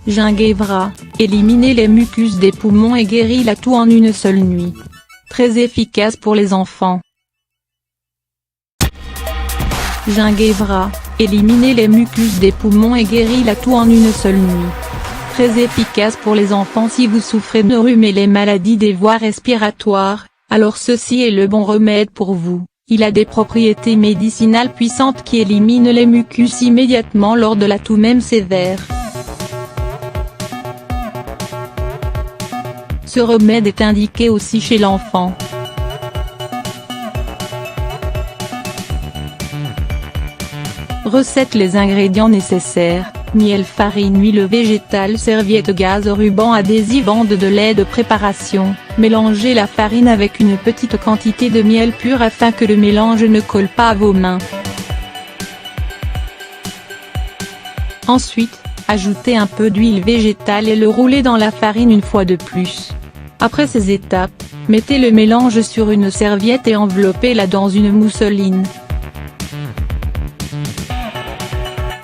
Gingembre, éliminer les mucus des poumons et guérit la toux en une seule nuit. Très efficace pour les enfants. Gingembre, éliminer les mucus des poumons et guérit la toux en une seule nuit. Très efficace pour les enfants si vous souffrez de rhume et les maladies des voies respiratoires, alors ceci est le bon remède pour vous. Il a des propriétés médicinales puissantes qui éliminent les mucus immédiatement lors de la toux même sévère. Ce remède est indiqué aussi chez l'enfant. Recette: les ingrédients nécessaires: miel, farine, huile végétale, serviette, gaz, ruban adhésivant, de lait de préparation. Mélangez la farine avec une petite quantité de miel pur afin que le mélange ne colle pas à vos mains. Ensuite, ajoutez un peu d'huile végétale et le roulez dans la farine une fois de plus. Après ces étapes, mettez le mélange sur une serviette et enveloppez-la dans une mousseline.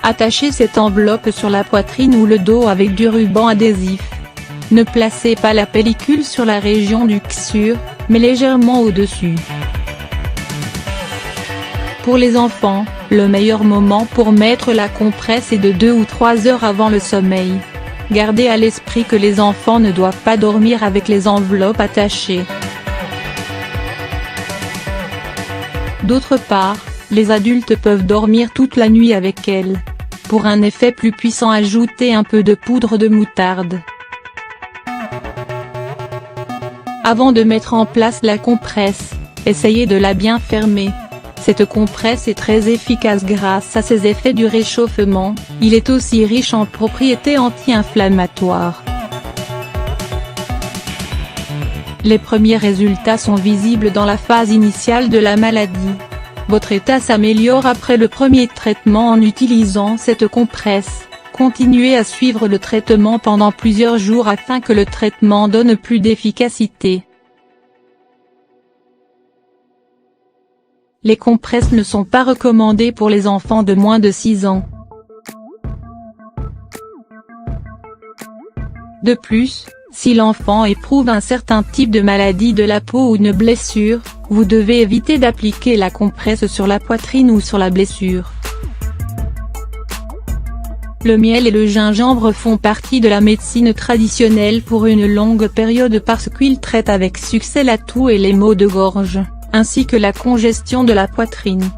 Attachez cette enveloppe sur la poitrine ou le dos avec du ruban adhésif. Ne placez pas la pellicule sur la région du kissure, mais légèrement au-dessus. Pour les enfants, le meilleur moment pour mettre la compresse est de 2 ou 3 heures avant le sommeil. Gardez à l'esprit que les enfants ne doivent pas dormir avec les enveloppes attachées. D'autre part, les adultes peuvent dormir toute la nuit avec elles. Pour un effet plus puissant, ajoutez un peu de poudre de moutarde. Avant de mettre en place la compresse, essayez de la bien fermer. Cette compresse est très efficace grâce à ses effets du réchauffement. Il est aussi riche en propriétés anti-inflammatoires. Les premiers résultats sont visibles dans la phase initiale de la maladie. Votre état s'améliore après le premier traitement en utilisant cette compresse. Continuez à suivre le traitement pendant plusieurs jours afin que le traitement donne plus d'efficacité. Les compresses ne sont pas recommandées pour les enfants de moins de 6 ans. De plus, si l'enfant éprouve un certain type de maladie de la peau ou une blessure, vous devez éviter d'appliquer la compresse sur la poitrine ou sur la blessure. Le miel et le gingembre font partie de la médecine traditionnelle pour une longue période parce qu'ils traitent avec succès la toux et les maux de gorge, ainsi que la congestion de la poitrine.